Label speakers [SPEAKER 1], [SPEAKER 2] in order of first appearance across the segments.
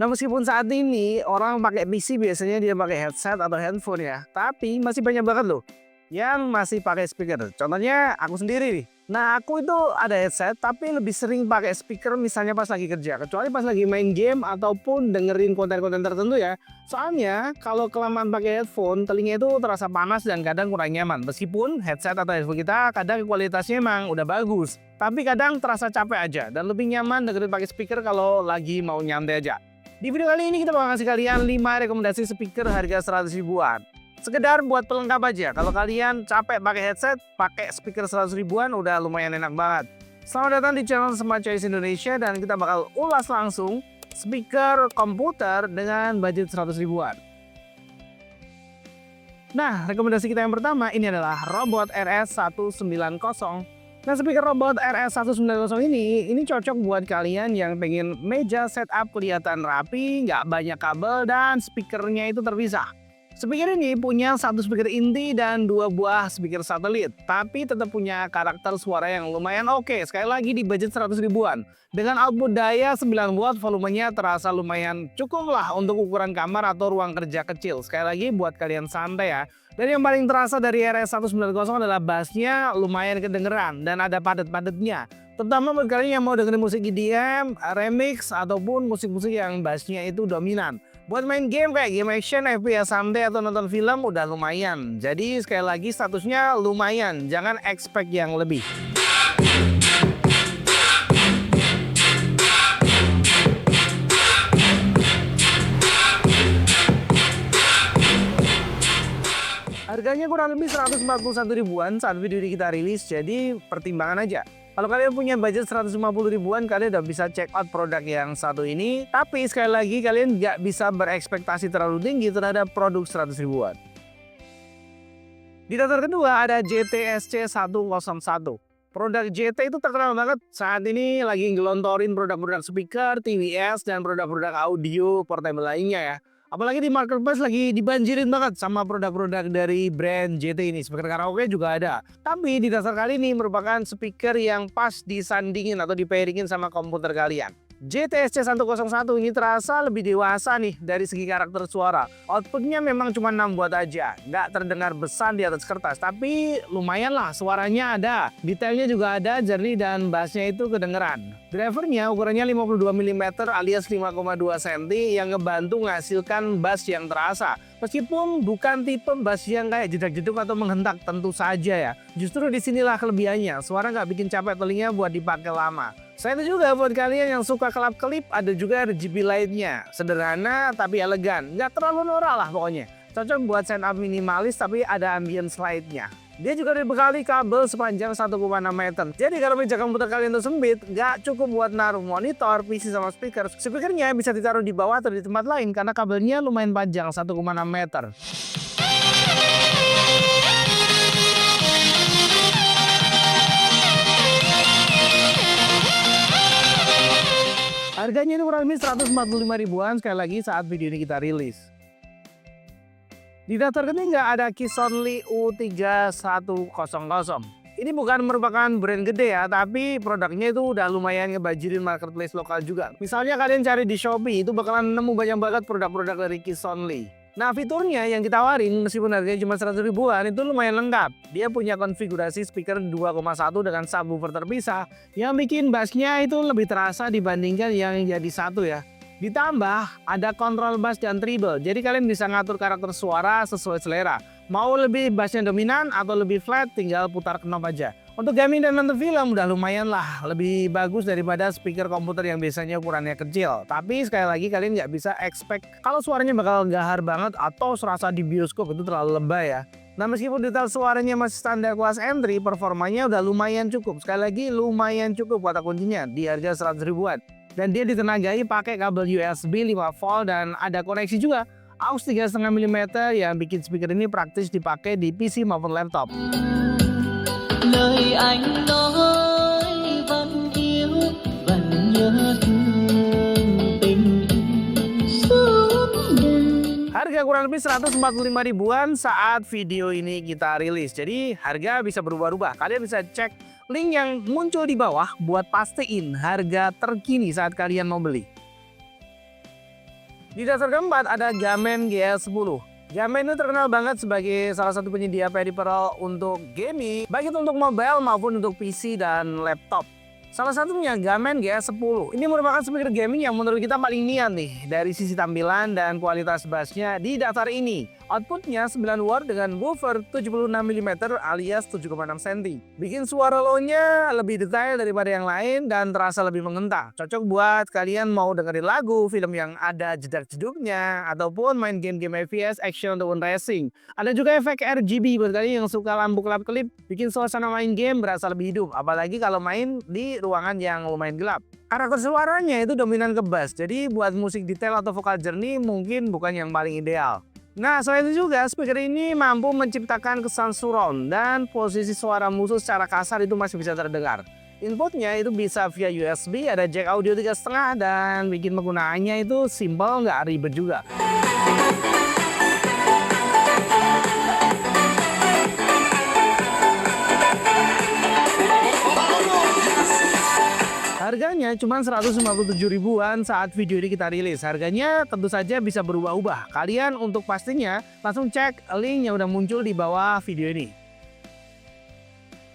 [SPEAKER 1] Nah, meskipun saat ini orang pakai PC biasanya dia pakai headset atau handphone ya, tapi masih banyak banget loh yang masih pakai speaker. Contohnya aku sendiri nih. Nah, aku itu ada headset tapi lebih sering pakai speaker misalnya pas lagi kerja, kecuali pas lagi main game ataupun dengerin konten-konten tertentu ya. Soalnya kalau kelamaan pakai headphone, telinga itu terasa panas dan kadang kurang nyaman. Meskipun headset atau headphone kita kadang kualitasnya emang udah bagus, tapi kadang terasa capek aja dan lebih nyaman dengerin pakai speaker kalau lagi mau nyantai aja. Di video kali ini kita bakal ngasih kalian 5 rekomendasi speaker harga 100 ribuan. Sekedar buat pelengkap aja, kalau kalian capek pakai headset, pakai speaker 100 ribuan udah lumayan enak banget. Selamat datang di channel Smart Choice Indonesia dan kita bakal ulas langsung speaker komputer dengan budget 100 ribuan. Nah, rekomendasi kita yang pertama ini adalah Robot RS190. Nah, speaker Robot RS190 ini cocok buat kalian yang pengen meja setup kelihatan rapi, nggak banyak kabel, dan speakernya itu terpisah. Speaker ini punya satu speaker inti dan 2 buah speaker satelit, tapi tetap punya karakter suara yang lumayan oke. Sekali lagi di budget 100 ribuan. Dengan output daya 9 watt, volumenya terasa lumayan cukup lah untuk ukuran kamar atau ruang kerja kecil. Sekali lagi buat kalian santai ya. Dan yang paling terasa dari RS190 adalah bassnya lumayan kedengeran dan ada padat-padatnya. Terutama buat kalian yang mau dengerin musik EDM, remix, ataupun musik-musik yang bassnya itu dominan. Buat main game kayak game action, FPS santai, atau nonton film udah lumayan. Jadi sekali lagi statusnya lumayan, jangan expect yang lebih. Harganya kurang lebih 141 ribuan saat video ini kita rilis, jadi pertimbangan aja. Kalau kalian punya budget 150 ribuan, kalian udah bisa check out produk yang satu ini. Tapi sekali lagi kalian nggak bisa berekspektasi terlalu tinggi terhadap produk 100 ribuan. Di daftar kedua ada JTSC101. Produk JT itu terkenal banget saat ini lagi ngelontorin produk-produk speaker, TVS, dan produk-produk audio portable lainnya ya. Apalagi di marketplace lagi dibanjirin banget sama produk-produk dari brand JT ini. Speaker karaoke juga ada. Tapi di dasar kali ini merupakan speaker yang pas disandingin atau dipairingin sama komputer kalian. JTSC101 ini terasa lebih dewasa nih dari segi karakter suara. Outputnya memang cuma 6 watt aja, nggak terdengar besar di atas kertas, tapi lumayan lah suaranya ada. Detailnya juga ada, jernih dan bassnya itu kedengeran. Drivernya ukurannya 52 mm alias 5,2 cm yang ngebantu menghasilkan bass yang terasa. Meskipun bukan tipe bass yang kayak jedak-jeduk atau menghentak tentu saja ya. Justru disinilah kelebihannya, suara nggak bikin capek telinga buat dipakai lama. Selain itu juga buat kalian yang suka kelap-kelip, ada juga RGB lightnya. Sederhana tapi elegan, nggak terlalu norak lah pokoknya. Cocok buat setup minimalis tapi ada ambience lightnya. Dia juga dibekali kabel sepanjang 1,6 meter. Jadi kalau meja komputer kalian itu sempit, nggak cukup buat naruh monitor, PC sama speaker. Speakernya bisa ditaruh di bawah atau di tempat lain karena kabelnya lumayan panjang 1,6 meter. Harganya ini kurang lebih 145 ribuan sekali lagi saat video ini kita rilis. Di daftar ketiga ada Kissonly U3100. Ini bukan merupakan brand gede ya, tapi produknya itu udah lumayan ngebanjirin marketplace lokal juga. Misalnya kalian cari di Shopee, itu bakalan nemu banyak banget produk-produk dari Kissonly. Nah, fiturnya yang ditawarin meskipun harganya cuma 100 ribuan itu lumayan lengkap. Dia punya konfigurasi speaker 2,1 dengan subwoofer terpisah yang bikin bassnya itu lebih terasa dibandingkan yang jadi satu ya. Ditambah ada kontrol bass dan treble, jadi kalian bisa ngatur karakter suara sesuai selera. Mau lebih bassnya dominan atau lebih flat, tinggal putar knob aja. Untuk gaming dan nonton film udah lumayan lah, lebih bagus daripada speaker komputer yang biasanya ukurannya kecil. Tapi sekali lagi kalian nggak bisa expect kalau suaranya bakal gahar banget atau serasa di bioskop itu terlalu lebay ya. Nah, meskipun detail suaranya masih standar kelas entry, performanya udah lumayan cukup. Sekali lagi lumayan cukup kata kuncinya di harga 100 ribuan. Dan dia ditenagai pakai kabel USB 5 volt dan ada koneksi juga aux 3,5 mm yang bikin speaker ini praktis dipakai di PC maupun laptop.
[SPEAKER 2] Lời anh nói vẫn yêu vẫn nhớ thương tình suốt đời.
[SPEAKER 1] Harga kurang lebih 145 ribuan saat video ini kita rilis. Jadi harga bisa berubah-ubah. Kalian bisa cek link yang muncul di bawah buat pastiin harga terkini saat kalian mau beli. Di dasar keempat ada Gamen GS10. Gamen itu terkenal banget sebagai salah satu penyedia peripheral untuk gaming, baik itu untuk mobile maupun untuk PC dan laptop. Salah satunya Gamen GS10. Ini merupakan speaker gaming yang menurut kita paling nian nih dari sisi tampilan dan kualitas bassnya di daftar ini. Outputnya 9 watt dengan woofer 76 mm alias 7,6 cm. Bikin suara low-nya lebih detail daripada yang lain dan terasa lebih mengentak. Cocok buat kalian mau dengerin lagu, film yang ada jedak-jeduknya, ataupun main game-game FPS, action, ataupun racing. Ada juga efek RGB buat kalian yang suka lampu kelap-kelip, bikin suasana main game berasa lebih hidup. Apalagi kalau main di ruangan yang lumayan gelap. Karakter suaranya itu dominan ke bass, jadi buat musik detail atau vokal jernih mungkin bukan yang paling ideal. Nah, selain itu juga speaker ini mampu menciptakan kesan surround dan posisi suara musuh secara kasar itu masih bisa terdengar. Inputnya itu bisa via USB, ada jack audio 3,5 dan bikin penggunaannya itu simple, nggak ribet juga. Harganya cuma 157 ribuan saat video ini kita rilis. Harganya tentu saja bisa berubah-ubah. Kalian untuk pastinya langsung cek link yang udah muncul di bawah video ini.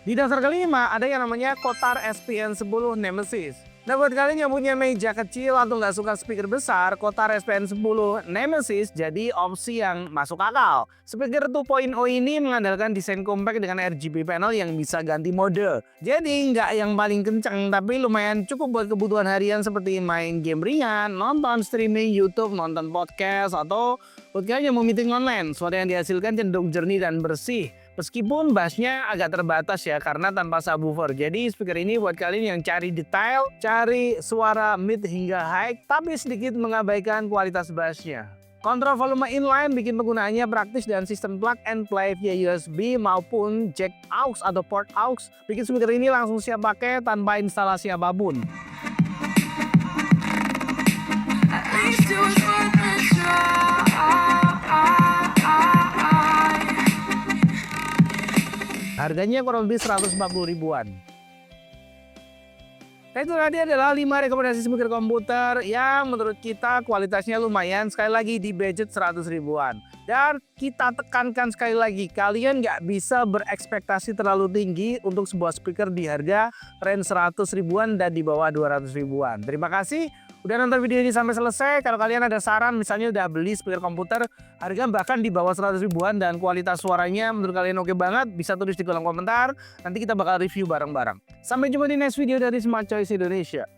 [SPEAKER 1] Di daftar kelima ada yang namanya Kotar SPN10 Nemesis. Nah, buat kalian yang punya meja kecil atau nggak suka speaker besar, Kotar SPN10 Nemesis jadi opsi yang masuk akal. Speaker 2.0 ini mengandalkan desain compact dengan RGB panel yang bisa ganti mode. Jadi nggak yang paling kenceng, tapi lumayan cukup buat kebutuhan harian seperti main game ringan, nonton streaming YouTube, nonton podcast, atau buat kalian yang mau meeting online. Suara yang dihasilkan cenderung jernih dan bersih. Meskipun bassnya agak terbatas ya karena tanpa subwoofer. Jadi speaker ini buat kalian yang cari detail, cari suara mid hingga high, tapi sedikit mengabaikan kualitas bassnya. Kontrol volume inline bikin penggunaannya praktis dan sistem plug and play via USB maupun jack aux atau port aux bikin speaker ini langsung siap pakai tanpa instalasi apapun. Harganya kurang lebih 140 ribuan. Nah, itu tadi adalah 5 rekomendasi speaker komputer yang menurut kita kualitasnya lumayan, sekali lagi di budget 100 ribuan. Dan kita tekankan sekali lagi, kalian nggak bisa berekspektasi terlalu tinggi untuk sebuah speaker di harga range 100 ribuan dan di bawah 200 ribuan. Terima kasih udah nonton video ini sampai selesai. Kalau kalian ada saran, misalnya udah beli speaker komputer harga bahkan di bawah 100 ribuan dan kualitas suaranya menurut kalian oke banget, bisa tulis di kolom komentar. Nanti kita bakal review bareng-bareng. Sampai jumpa di next video dari Smart Choice Indonesia.